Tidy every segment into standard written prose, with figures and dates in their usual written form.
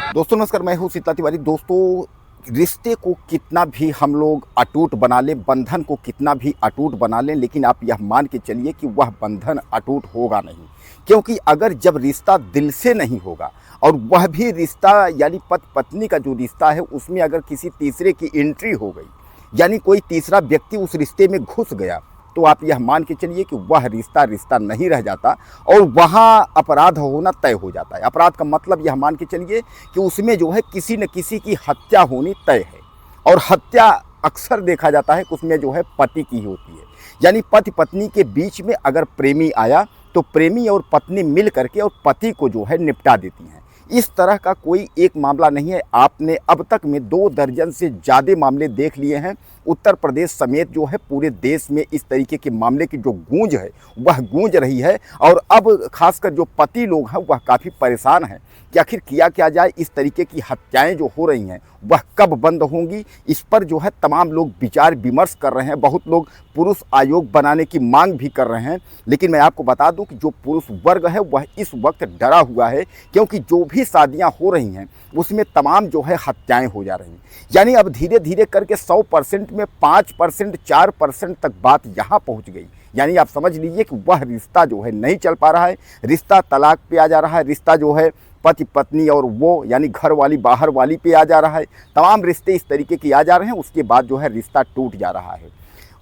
दोस्तों नमस्कार, मैं हूं शीतला तिवारी। दोस्तों, रिश्ते को कितना भी हम लोग अटूट बना लें, बंधन को कितना भी अटूट बना लें, लेकिन आप यह मान के चलिए कि वह बंधन अटूट होगा नहीं। क्योंकि अगर जब रिश्ता दिल से नहीं होगा और वह भी रिश्ता यानी पति पत्नी का जो रिश्ता है उसमें अगर किसी तीसरे की एंट्री हो गई, यानी कोई तीसरा व्यक्ति उस रिश्ते में घुस गया, तो आप यह मान के चलिए कि वह रिश्ता नहीं रह जाता और वहाँ अपराध होना तय हो जाता है। अपराध का मतलब यह मान के चलिए कि उसमें जो है किसी न किसी की हत्या होनी तय है। और हत्या अक्सर देखा जाता है कि उसमें जो है पति की होती है। यानी पति पत्नी के बीच में अगर प्रेमी आया तो प्रेमी और पत्नी मिल करके और पति को जो है निपटा देती हैं। इस तरह का कोई एक मामला नहीं है। आपने अब तक में 2 दर्जन से ज़्यादा मामले देख लिए हैं। उत्तर प्रदेश समेत जो है पूरे देश में इस तरीके के मामले की जो गूंज है वह गूंज रही है। और अब खासकर जो पति लोग हैं वह काफ़ी परेशान हैं कि आखिर किया क्या जाए। इस तरीके की हत्याएं जो हो रही हैं वह कब बंद होंगी, इस पर जो है तमाम लोग विचार विमर्श कर रहे हैं। बहुत लोग पुरुष आयोग बनाने की मांग भी कर रहे हैं। लेकिन मैं आपको बता दूं कि जो पुरुष वर्ग है वह इस वक्त डरा हुआ है, क्योंकि जो भी शादियां हो रही हैं उसमें तमाम जो है हत्याएं हो जा रही हैं। यानी अब धीरे धीरे करके 100% में 5%, 4% तक बात यहाँ पहुँच गई। यानी आप समझ लीजिए कि वह रिश्ता जो है नहीं चल पा रहा है, रिश्ता तलाक पे आ जा रहा है, रिश्ता जो है पति पत्नी और वो यानी घर वाली बाहर वाली पे आ जा रहा है। तमाम रिश्ते इस तरीके के आ जा रहे हैं, उसके बाद जो है रिश्ता टूट जा रहा है।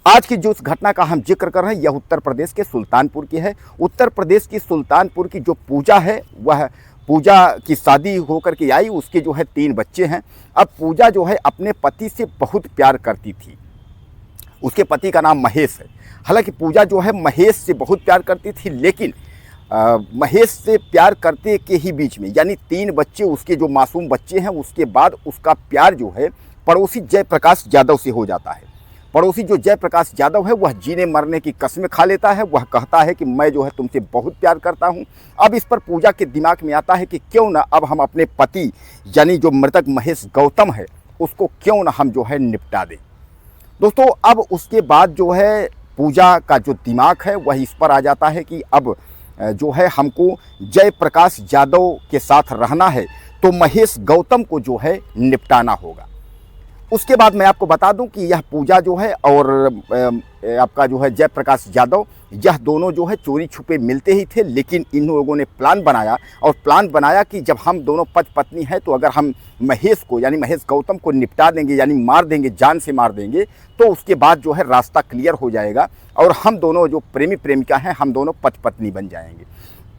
आज की जो इस घटना का हम जिक्र कर रहे हैं यह उत्तर प्रदेश के सुल्तानपुर की है। उत्तर प्रदेश की सुल्तानपुर की जो पूजा है, वह पूजा की शादी होकर के आई, उसके जो है 3 बच्चे हैं। अब पूजा जो है अपने पति से बहुत प्यार करती थी। उसके पति का नाम महेश है। हालांकि पूजा जो है महेश से बहुत प्यार करती थी, लेकिन महेश से प्यार करते के ही बीच में यानी 3 बच्चे उसके जो मासूम बच्चे हैं, उसके बाद उसका प्यार जो है पड़ोसी जयप्रकाश यादव से हो जाता है। पड़ोसी जो जयप्रकाश यादव है वह जीने मरने की कसमें खा लेता है। वह कहता है कि मैं जो है तुमसे बहुत प्यार करता हूं। अब इस पर पूजा के दिमाग में आता है कि क्यों ना अब हम अपने पति यानी जो मृतक महेश गौतम है उसको क्यों ना हम जो है निपटा दें। दोस्तों, अब उसके बाद जो है पूजा का जो दिमाग है वह इस पर आ जाता है कि अब जो है हमको जयप्रकाश यादव के साथ रहना है, तो महेश गौतम को जो है निपटाना होगा। उसके बाद मैं आपको बता दूं कि यह पूजा जो है और आपका जो है जयप्रकाश यादव, यह दोनों जो है चोरी छुपे मिलते ही थे। लेकिन इन लोगों ने प्लान बनाया कि जब हम दोनों पति पत्नी हैं तो अगर हम महेश को यानी महेश गौतम को निपटा देंगे यानी मार देंगे, जान से मार देंगे, तो उसके बाद जो है रास्ता क्लियर हो जाएगा और हम दोनों जो प्रेमी प्रेमिका हैं हम दोनों पति पत्नी बन जाएंगे।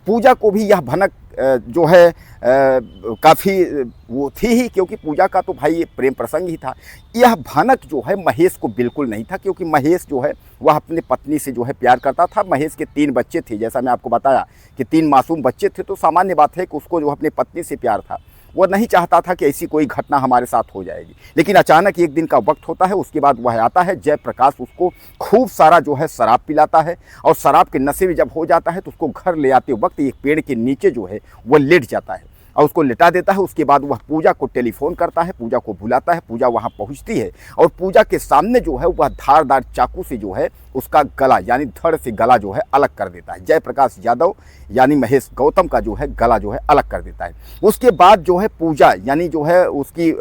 पूजा को भी यह भनक जो है काफ़ी वो थी ही, क्योंकि पूजा का तो भाई ये प्रेम प्रसंग ही था। यह भनक जो है महेश को बिल्कुल नहीं था, क्योंकि महेश जो है वह अपने पत्नी से जो है प्यार करता था। महेश के 3 बच्चे थे, जैसा मैं आपको बताया कि 3 मासूम बच्चे थे, तो सामान्य बात है कि उसको जो अपने पत्नी से प्यार था। वह नहीं चाहता था कि ऐसी कोई घटना हमारे साथ हो जाएगी। लेकिन अचानक एक दिन का वक्त होता है, उसके बाद वह आता है, जयप्रकाश उसको खूब सारा जो है शराब पिलाता है और शराब के नशे में जब हो जाता है तो उसको घर ले आते वक्त एक पेड़ के नीचे जो है वह लेट जाता है और उसको लिटा देता है। उसके बाद वह पूजा को टेलीफोन करता है, पूजा को बुलाता है, पूजा वहाँ पहुँचती है और पूजा के सामने जो है वह धारदार चाकू से जो है उसका गला यानी धड़ से गला जो है अलग कर देता है। जयप्रकाश यादव यानी महेश गौतम का जो है गला जो है अलग कर देता है। उसके बाद जो है पूजा यानी जो है उसकी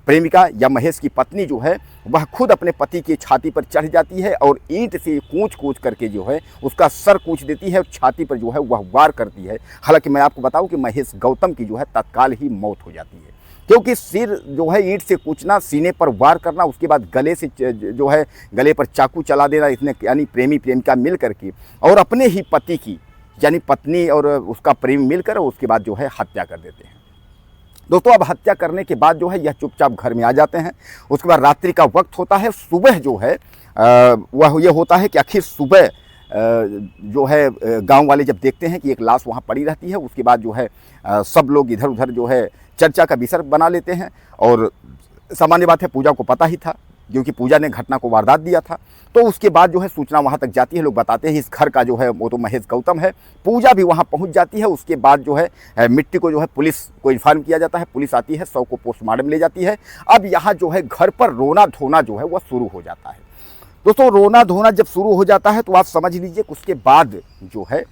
प्रेमिका या महेश की पत्नी जो है वह खुद अपने पति की छाती पर चढ़ जाती है और ईंट से कूच करके जो है उसका सर कूच देती है और छाती पर जो है वह वार करती है। हालांकि मैं आपको बताऊं कि महेश गौतम की जो है तत्काल ही मौत हो जाती है, क्योंकि सिर जो है ईंट से कूचना, सीने पर वार करना, उसके बाद गले से जो है गले पर चाकू चला देना, इतने यानी प्रेमी प्रेमिका मिल करके और अपने ही पति की यानी पत्नी और उसका प्रेमी मिलकर उसके बाद जो है हत्या कर देते हैं। दोस्तों, अब हत्या करने के बाद जो है यह चुपचाप घर में आ जाते हैं। उसके बाद रात्रि का वक्त होता है, सुबह जो है वह ये होता है कि आखिर सुबह जो है गांव वाले जब देखते हैं कि एक लाश वहाँ पड़ी रहती है, उसके बाद जो है सब लोग इधर उधर जो है चर्चा का विषय बना लेते हैं और सामान्य बात है, पूजा को पता ही था क्योंकि पूजा ने घटना को वारदात दिया था। तो उसके बाद जो है सूचना वहाँ तक जाती है, लोग बताते हैं इस घर का जो है वो तो महेश गौतम है। पूजा भी वहाँ पहुँच जाती है। उसके बाद जो है मिट्टी को जो है पुलिस को इन्फॉर्म किया जाता है, पुलिस आती है, शव को पोस्टमार्टम ले जाती है। अब यहाँ जो है घर पर रोना धोना जो है वह शुरू हो जाता है। दोस्तों, रोना धोना जब शुरू हो जाता है तो आप समझ लीजिए कि उसके बाद जो है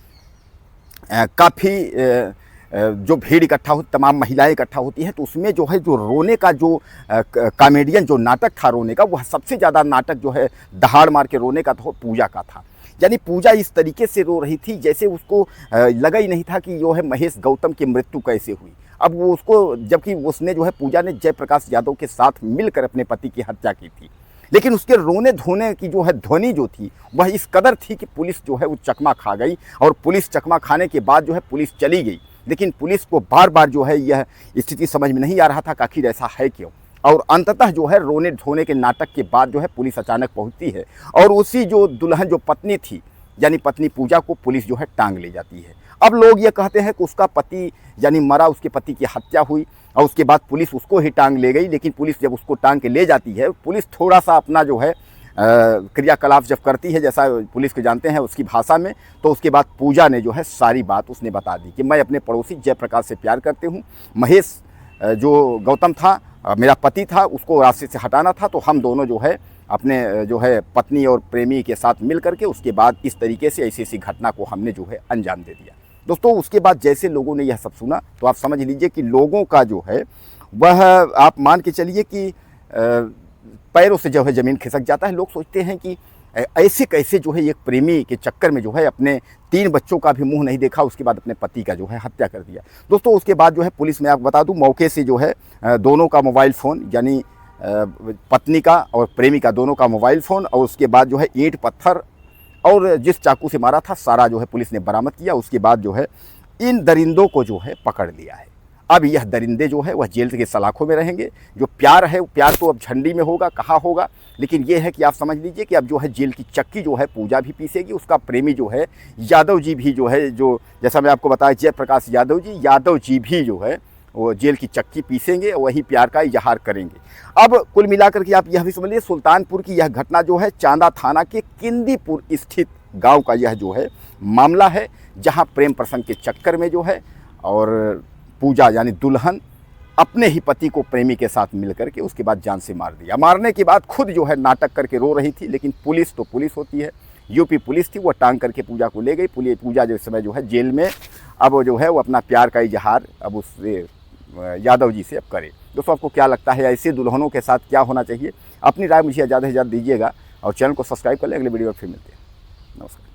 काफ़ी जो भीड़ इकट्ठा होती, तमाम महिलाएं इकट्ठा होती हैं, तो उसमें जो है जो रोने का जो कॉमेडियन जो नाटक था रोने का, वह सबसे ज़्यादा नाटक जो है दहाड़ मार के रोने का था, पूजा का था। यानी पूजा इस तरीके से रो रही थी जैसे उसको लगा ही नहीं था कि जो है महेश गौतम की मृत्यु कैसे हुई। अब वो उसको, जबकि उसने जो है पूजा ने जयप्रकाश यादव के साथ मिलकर अपने पति की हत्या की थी, लेकिन उसके रोने धोने की जो है ध्वनि जो थी वह इस कदर थी कि पुलिस जो है वो चकमा खा गई। और पुलिस चकमा खाने के बाद जो है पुलिस चली गई, लेकिन पुलिस को बार बार जो है यह स्थिति समझ में नहीं आ रहा था कि आखिर ऐसा है क्यों। और अंततः जो है रोने धोने के नाटक के बाद जो है पुलिस अचानक पहुंचती है और उसी जो दुल्हन जो पत्नी थी यानी पत्नी पूजा को पुलिस जो है टांग ले जाती है। अब लोग ये कहते हैं कि उसका पति यानी मरा, उसके पति की हत्या हुई और उसके बाद पुलिस उसको ही टांग ले गई। लेकिन पुलिस जब उसको टांग के ले जाती है, पुलिस थोड़ा सा अपना जो है क्रियाकलाप जब करती है जैसा पुलिस को जानते हैं उसकी भाषा में, तो उसके बाद पूजा ने जो है सारी बात उसने बता दी कि मैं अपने पड़ोसी जयप्रकाश से प्यार करती हूँ, महेश जो गौतम था मेरा पति था, उसको रास्ते से हटाना था, तो हम दोनों जो है अपने जो है पत्नी और प्रेमी के साथ मिल करके उसके बाद इस तरीके से ऐसी ऐसी घटना को हमने जो है अंजाम दे दिया। दोस्तों, उसके बाद जैसे लोगों ने यह सब सुना तो आप समझ लीजिए कि लोगों का जो है वह, आप मान के चलिए कि पैरों से जो है ज़मीन खिसक जाता है। लोग सोचते हैं कि ऐसे कैसे जो है एक प्रेमी के चक्कर में जो है अपने 3 बच्चों का भी मुंह नहीं देखा, उसके बाद अपने पति का जो है हत्या कर दिया। दोस्तों, उसके बाद जो है पुलिस, मैं आपको बता दूं, मौके से जो है दोनों का मोबाइल फ़ोन यानी पत्नी का और प्रेमी का दोनों का मोबाइल फ़ोन और उसके बाद जो है ईंट पत्थर और जिस चाकू से मारा था सारा जो है पुलिस ने बरामद किया। उसके बाद जो है इन दरिंदों को जो है पकड़ लिया है। अब यह दरिंदे जो है वह जेल के सलाखों में रहेंगे। जो प्यार है वो प्यार तो अब झंडी में होगा, कहाँ होगा, लेकिन ये है कि आप समझ लीजिए कि अब जो है जेल की चक्की जो है पूजा भी पीसेगी, उसका प्रेमी जो है यादव जी भी जो है, जो जैसा मैं आपको बताया जयप्रकाश यादव जी भी जो है वो जेल की चक्की पीसेंगे और वही प्यार का इजहार करेंगे। अब कुल मिलाकर के आप यह भी समझिए सुल्तानपुर की यह घटना जो है चांदा थाना के किंदीपुर स्थित गांव का यह जो है मामला है, जहां प्रेम प्रसंग के चक्कर में जो है और पूजा यानी दुल्हन अपने ही पति को प्रेमी के साथ मिलकर के उसके बाद जान से मार दिया। मारने के बाद खुद जो है नाटक करके रो रही थी, लेकिन पुलिस तो पुलिस होती है, यूपी पुलिस थी, वो टांग करके पूजा को ले गई। पूजा जिस समय जो है जेल में, अब वो जो है वो अपना प्यार का इजहार अब उससे यादव जी से अब करे। दोस्तों, आपको क्या लगता है ऐसे दुल्हनों के साथ क्या होना चाहिए? अपनी राय मुझे ज़्यादा से ज़्यादा दीजिएगा और चैनल को सब्सक्राइब कर लें। अगले वीडियो में फिर मिलते हैं। नमस्कार।